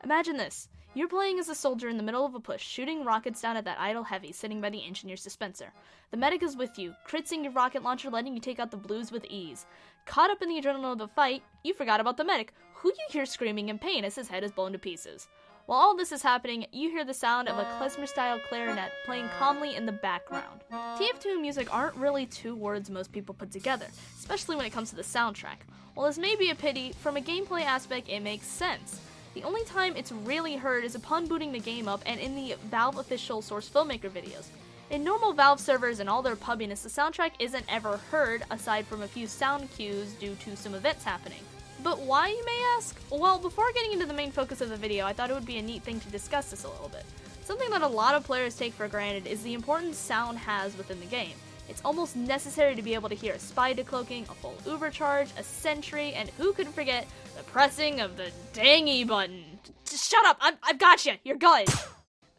Imagine this. You're playing as a soldier in the middle of a push, shooting rockets down at that idle heavy sitting by the engineer's dispenser. The medic is with you, critsing your rocket launcher, letting you take out the blues with ease. Caught up in the adrenaline of the fight, you forgot about the medic, who you hear screaming in pain as his head is blown to pieces. While all this is happening, you hear the sound of a klezmer-style clarinet playing calmly in the background. TF2 music aren't really two words most people put together, especially when it comes to the soundtrack. While this may be a pity, from a gameplay aspect it makes sense. The only time it's really heard is upon booting the game up and in the Valve official Source Filmmaker videos. In normal Valve servers and all their pubbiness, the soundtrack isn't ever heard aside from a few sound cues due to some events happening. But why, you may ask? Well, before getting into the main focus of the video, I thought it would be a neat thing to discuss this a little bit. Something that a lot of players take for granted is the importance sound has within the game. It's almost necessary to be able to hear a spy decloaking, a full Uber charge, a sentry, and who could forget the pressing of the dangy button. Just shut up! I've got you! You're good!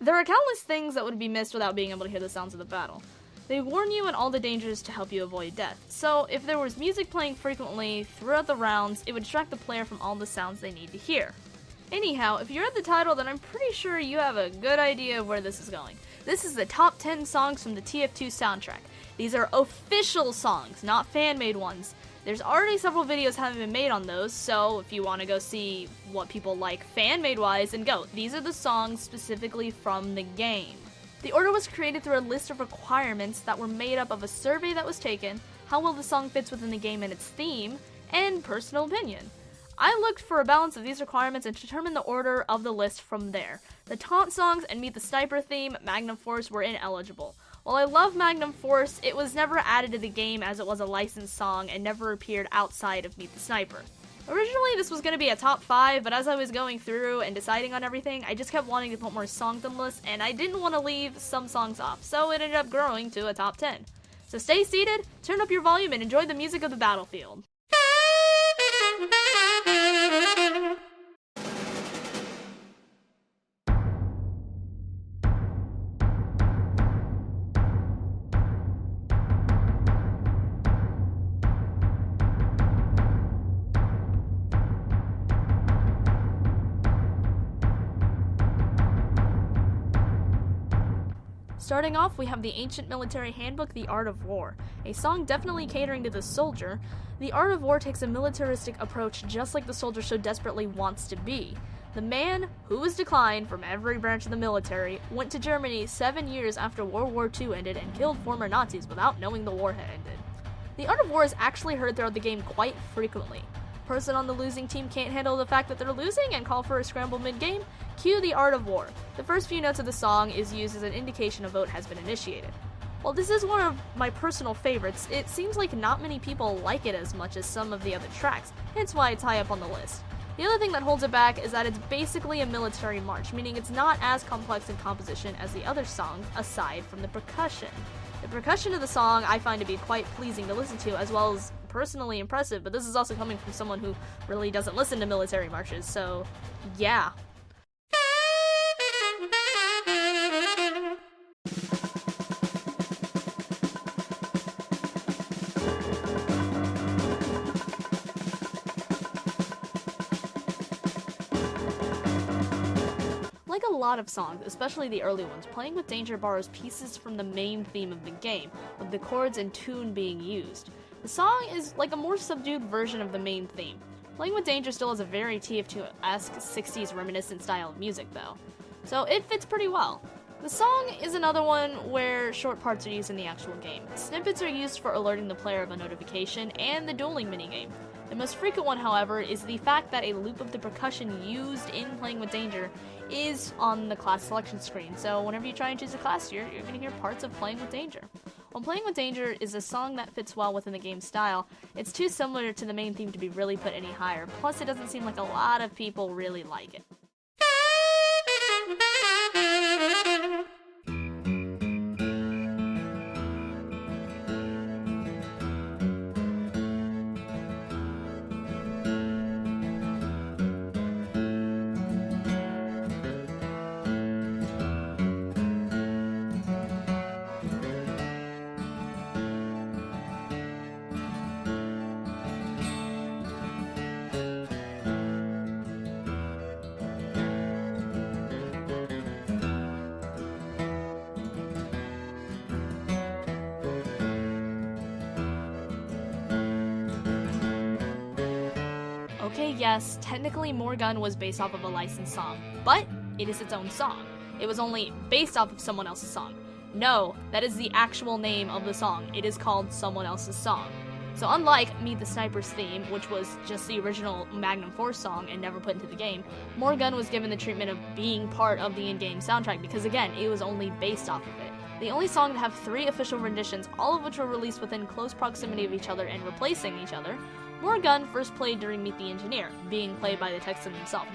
There are countless things that would be missed without being able to hear the sounds of the battle. They warn you in all the dangers to help you avoid death, so if there was music playing frequently throughout the rounds, it would distract the player from all the sounds they need to hear. Anyhow, if you read the title, then I'm pretty sure you have a good idea of where this is going. This is the top 10 songs from the TF2 soundtrack. These are official songs, not fan-made ones. There's already several videos having been made on those, so if you want to go see what people like fan-made wise, then go. These are the songs specifically from the game. The order was created through a list of requirements that were made up of a survey that was taken, how well the song fits within the game and its theme, and personal opinion. I looked for a balance of these requirements and determined the order of the list from there. The taunt songs and Meet the Sniper theme, Magnum Force, were ineligible. While I love Magnum Force, it was never added to the game as it was a licensed song and never appeared outside of Meet the Sniper. Originally, this was going to be a top 5, but as I was going through and deciding on everything, I just kept wanting to put more songs on the list, and I didn't want to leave some songs off, so it ended up growing to a top 10. So stay seated, turn up your volume, and enjoy the music of the battlefield. Starting off, we have the ancient military handbook, The Art of War, a song definitely catering to the soldier. The Art of War takes a militaristic approach just like the soldier so desperately wants to be. The man, who was declined from every branch of the military, went to Germany 7 years after World War II ended and killed former Nazis without knowing the war had ended. The Art of War is actually heard throughout the game quite frequently. Person on the losing team can't handle the fact that they're losing and call for a scramble mid-game? Cue The Art of War. The first few notes of the song is used as an indication a vote has been initiated. While this is one of my personal favorites, it seems like not many people like it as much as some of the other tracks, hence why it's high up on the list. The other thing that holds it back is that it's basically a military march, meaning it's not as complex in composition as the other songs aside from the percussion. The percussion of the song I find to be quite pleasing to listen to, as well as personally impressive, but this is also coming from someone who really doesn't listen to military marches, so yeah. Like a lot of songs, especially the early ones, Playing with Danger borrows pieces from the main theme of the game, with the chords and tune being used. The song is like a more subdued version of the main theme. Playing with Danger still has a very TF2-esque 60s reminiscent style of music though, so it fits pretty well. The song is another one where short parts are used in the actual game. Snippets are used for alerting the player of a notification and the dueling minigame. The most frequent one, however, is the fact that a loop of the percussion used in Playing with Danger is on the class selection screen, so whenever you try and choose a class, you're going to hear parts of Playing with Danger. While Playing with Danger is a song that fits well within the game's style, it's too similar to the main theme to be really put any higher, plus it doesn't seem like a lot of people really like it. Okay, yes, technically Morgun was based off of a licensed song, but it is its own song. It was only based off of someone else's song. No, that is the actual name of the song. It is called Someone Else's Song. So unlike Meet the Sniper's theme, which was just the original Magnum Force song and never put into the game, Morgun was given the treatment of being part of the in-game soundtrack because, again, it was only based off of it. The only song to have 3 official renditions, all of which were released within close proximity of each other and replacing each other, Morgun first played during Meet the Engineer, being played by the Texan himself.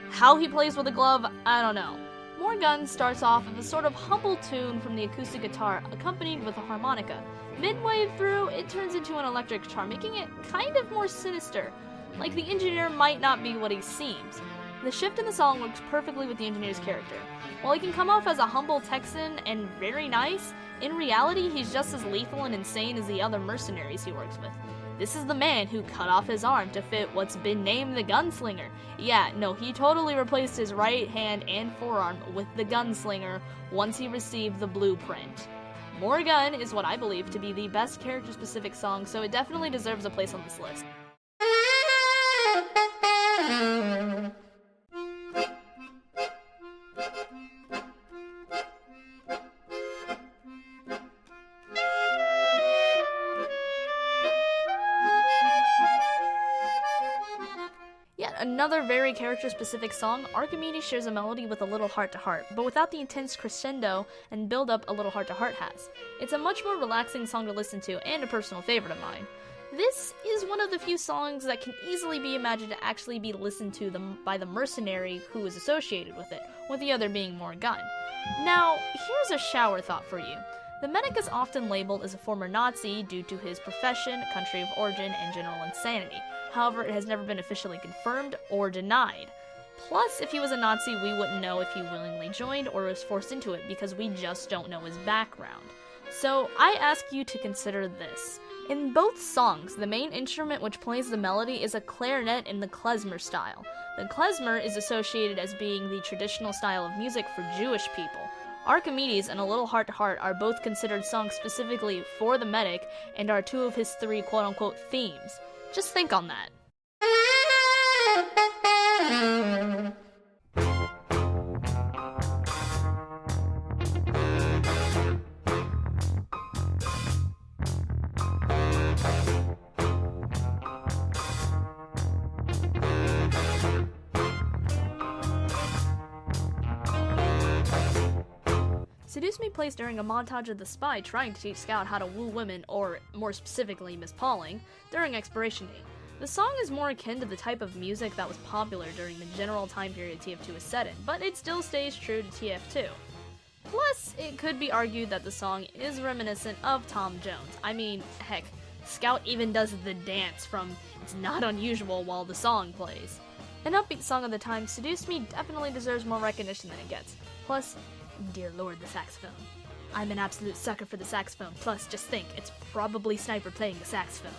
How he plays with a glove, I don't know. Morgun starts off with a sort of humble tune from the acoustic guitar, accompanied with a harmonica. Midway through, it turns into an electric guitar, making it kind of more sinister, like the engineer might not be what he seems. The shift in the song works perfectly with the engineer's character. While he can come off as a humble Texan and very nice, in reality he's just as lethal and insane as the other mercenaries he works with. This is the man who cut off his arm to fit what's been named the Gunslinger. Yeah, no, he totally replaced his right hand and forearm with the Gunslinger once he received the blueprint. Morgun is what I believe to be the best character-specific song, so it definitely deserves a place on this list. Yet another very character-specific song, Archimedes shares a melody with A Little Heart to Heart, but without the intense crescendo and build-up A Little Heart to Heart has. It's a much more relaxing song to listen to, and a personal favorite of mine. This is one of the few songs that can easily be imagined to actually be listened to by the mercenary who is associated with it, with the other being Morgun. Now, here's a shower thought for you. The medic is often labeled as a former Nazi due to his profession, country of origin, and general insanity. However, it has never been officially confirmed or denied. Plus, if he was a Nazi, we wouldn't know if he willingly joined or was forced into it because we just don't know his background. So, I ask you to consider this. In both songs, the main instrument which plays the melody is a clarinet in the klezmer style. The klezmer is associated as being the traditional style of music for Jewish people. Archimedes and A Little Heart to Heart are both considered songs specifically for the medic and are 2 of his 3 quote-unquote themes. Just think on that. Seduce Me plays during a montage of the spy trying to teach Scout how to woo women, or more specifically Miss Pauling, during Expiration Date. The song is more akin to the type of music that was popular during the general time period TF2 is set in, but it still stays true to TF2. Plus, it could be argued that the song is reminiscent of Tom Jones. I mean, heck, Scout even does the dance from It's Not Unusual while the song plays. An upbeat song of the time, Seduce Me definitely deserves more recognition than it gets. Plus, dear lord, the saxophone. I'm an absolute sucker for the saxophone, plus just think, it's probably Sniper playing the saxophone.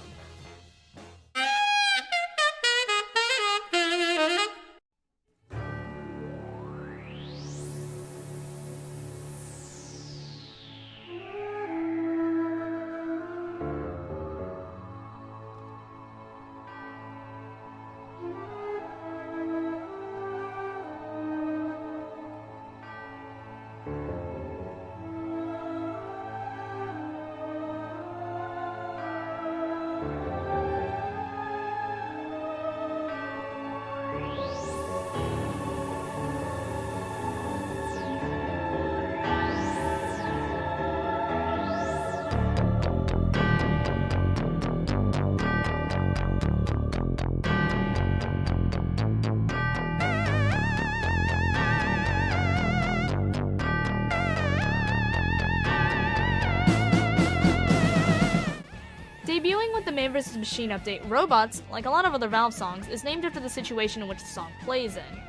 Debuting with the Man vs. Machine update, Robots, like a lot of other Valve songs, is named after the situation in which the song plays in,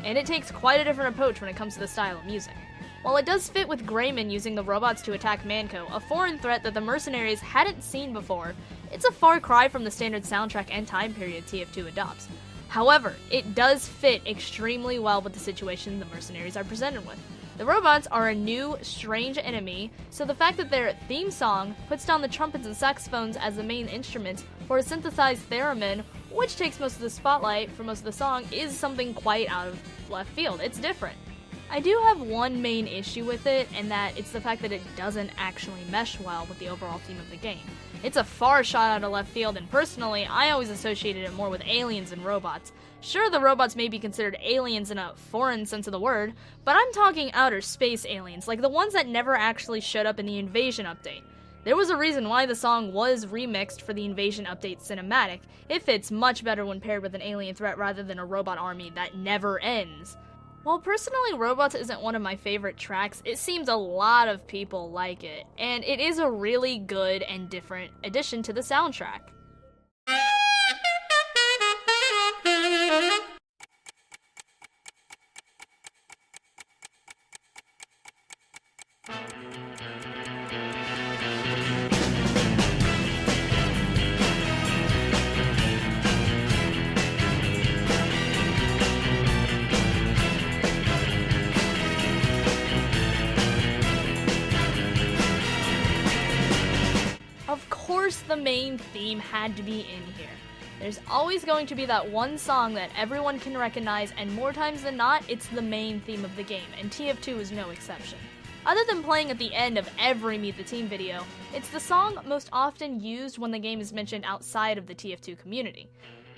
and it takes quite a different approach when it comes to the style of music. While it does fit with Grayman using the robots to attack Manco, a foreign threat that the mercenaries hadn't seen before, it's a far cry from the standard soundtrack and time period TF2 adopts. However, it does fit extremely well with the situation the mercenaries are presented with. The robots are a new, strange enemy, so the fact that their theme song puts down the trumpets and saxophones as the main instruments, or a synthesized theremin, which takes most of the spotlight for most of the song, is something quite out of left field. It's different. I do have one main issue with it, and that it's the fact that it doesn't actually mesh well with the overall theme of the game. It's a far shot out of left field, and personally, I always associated it more with aliens and robots. Sure, the robots may be considered aliens in a foreign sense of the word, but I'm talking outer space aliens, like the ones that never actually showed up in the Invasion update. There was a reason why the song was remixed for the Invasion update cinematic. It fits much better when paired with an alien threat rather than a robot army that never ends. While personally Robots isn't one of my favorite tracks, it seems a lot of people like it, and it is a really good and different addition to the soundtrack. Of course the main theme had to be in here. There's always going to be that one song that everyone can recognize, and more times than not, it's the main theme of the game, and TF2 is no exception. Other than playing at the end of every Meet the Team video, it's the song most often used when the game is mentioned outside of the TF2 community.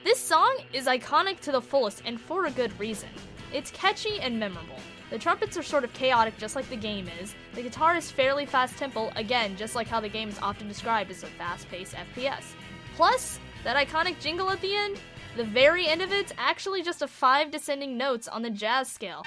This song is iconic to the fullest, and for a good reason. It's catchy and memorable. The trumpets are sort of chaotic just like the game is, the guitar is fairly fast tempo, again just like how the game is often described as a fast-paced FPS. Plus, that iconic jingle at the end, the very end of it's actually just a 5 descending notes on the jazz scale.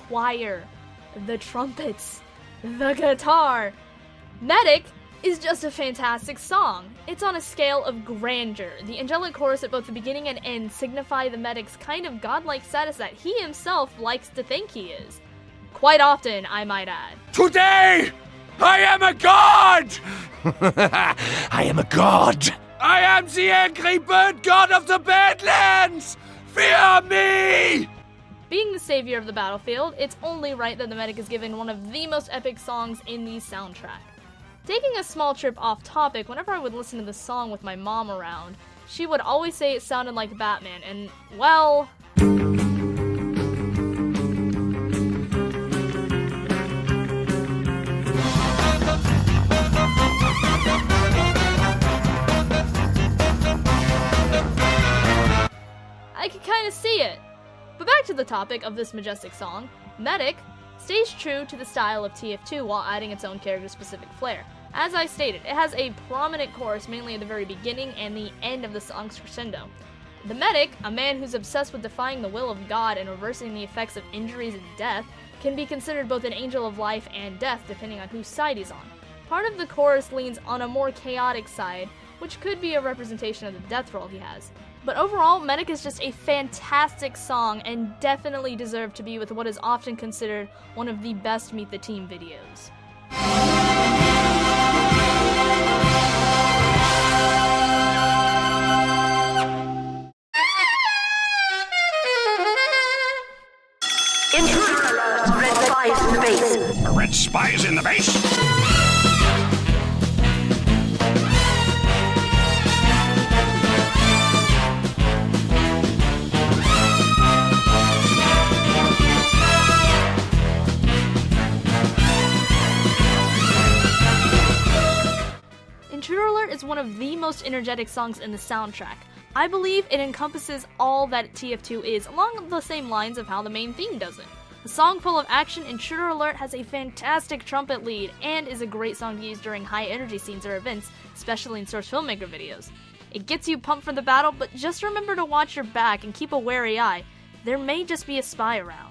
Choir, the trumpets, the guitar. Medic is just a fantastic song. It's on a scale of grandeur. The angelic chorus at both the beginning and end signify the medic's kind of godlike status that he himself likes to think he is. Quite often, I might add. Today, I am a god! I am a god! I am the angry bird god of the Badlands! Fear me! Being the savior of the battlefield, it's only right that the medic is given one of the most epic songs in the soundtrack. Taking a small trip off topic, whenever I would listen to the song with my mom around, she would always say it sounded like Batman, and, well... I could kinda see it. But back to the topic of this majestic song, Medic stays true to the style of TF2 while adding its own character-specific flair. As I stated, it has a prominent chorus mainly at the very beginning and the end of the song's crescendo. The Medic, a man who's obsessed with defying the will of God and reversing the effects of injuries and death, can be considered both an angel of life and death depending on whose side he's on. Part of the chorus leans on a more chaotic side, which could be a representation of the death roll he has. But overall, Medic is just a fantastic song and definitely deserved to be with what is often considered one of the best Meet the Team videos. Intruder alert! Red spies in the base. Red spies in the base? Intruder Alert is one of the most energetic songs in the soundtrack. I believe it encompasses all that TF2 is, along the same lines of how the main theme does it. A song full of action, Intruder Alert has a fantastic trumpet lead, and is a great song to use during high energy scenes or events, especially in Source Filmmaker videos. It gets you pumped for the battle, but just remember to watch your back and keep a wary eye. There may just be a spy around.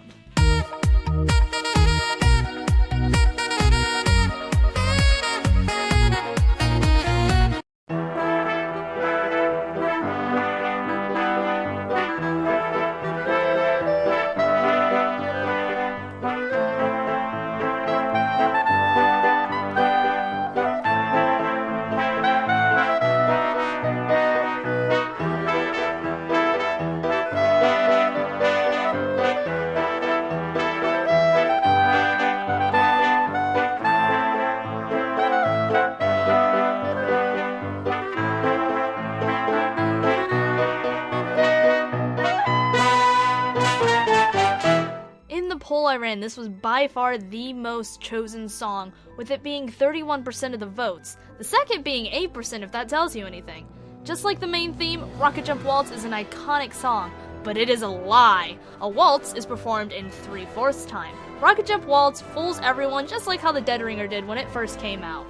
Poll I ran, this was by far the most chosen song, with it being 31% of the votes, the second being 8% if that tells you anything. Just like the main theme, Rocket Jump Waltz is an iconic song, but it is a lie. A waltz is performed in 3/4 time. Rocket Jump Waltz fools everyone just like how the Dead Ringer did when it first came out.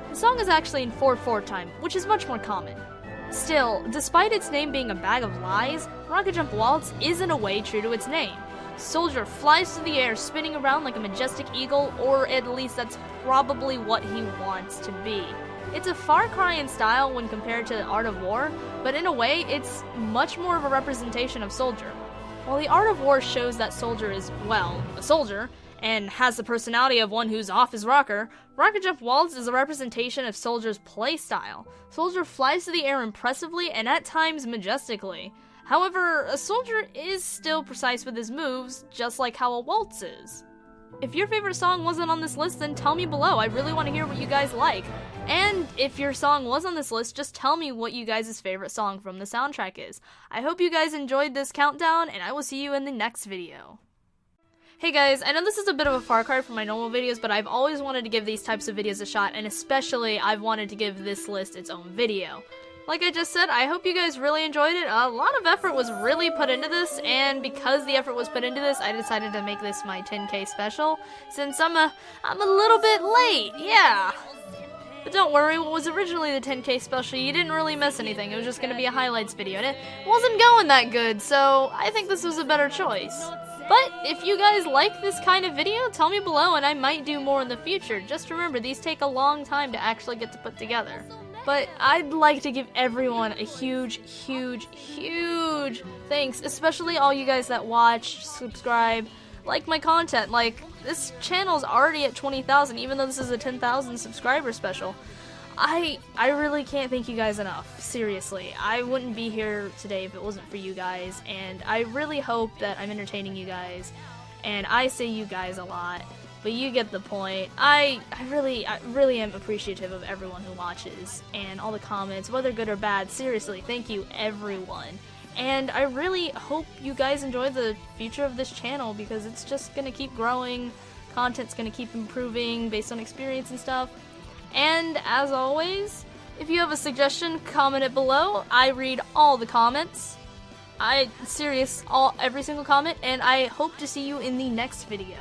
The song is actually in 4/4 time, which is much more common. Still, despite its name being a bag of lies, Rocket Jump Waltz is in a way true to its name. Soldier flies through the air spinning around like a majestic eagle, or at least that's probably what he wants to be. It's a far cry in style when compared to the Art of War, but in a way it's much more of a representation of Soldier. While the Art of War shows that Soldier is, well, a soldier, and has the personality of one who's off his rocker, Rocket Jump Waltz is a representation of Soldier's playstyle. Soldier flies through the air impressively and at times majestically. However, a soldier is still precise with his moves, just like how a waltz is. If your favorite song wasn't on this list, then tell me below. I really want to hear what you guys like. And if your song was on this list, just tell me what you guys' favorite song from the soundtrack is. I hope you guys enjoyed this countdown, and I will see you in the next video. Hey guys, I know this is a bit of a far cry from my normal videos, but I've always wanted to give these types of videos a shot, and especially I've wanted to give this list its own video. Like I just said, I hope you guys really enjoyed it. A lot of effort was really put into this, and because the effort was put into this, I decided to make this my 10K special, since I'm a little bit late, yeah. But don't worry, what was originally the 10K special, you didn't really miss anything. It was just going to be a highlights video, and it wasn't going that good, so I think this was a better choice. But if you guys like this kind of video, tell me below and I might do more in the future. Just remember, these take a long time to actually get to put together. But I'd like to give everyone a huge, huge, huge thanks, especially all you guys that watch, subscribe, like my content. Like, this channel's already at 20,000, even though this is a 10,000 subscriber special. I really can't thank you guys enough, seriously. I wouldn't be here today if it wasn't for you guys, and I really hope that I'm entertaining you guys, and I say you guys a lot. But you get the point. I really am appreciative of everyone who watches and all the comments, whether good or bad. Seriously, thank you everyone. And I really hope you guys enjoy the future of this channel because it's just gonna keep growing. Content's gonna keep improving based on experience and stuff. And as always, if you have a suggestion, comment it below. I read all the comments. Every single comment, and I hope to see you in the next video.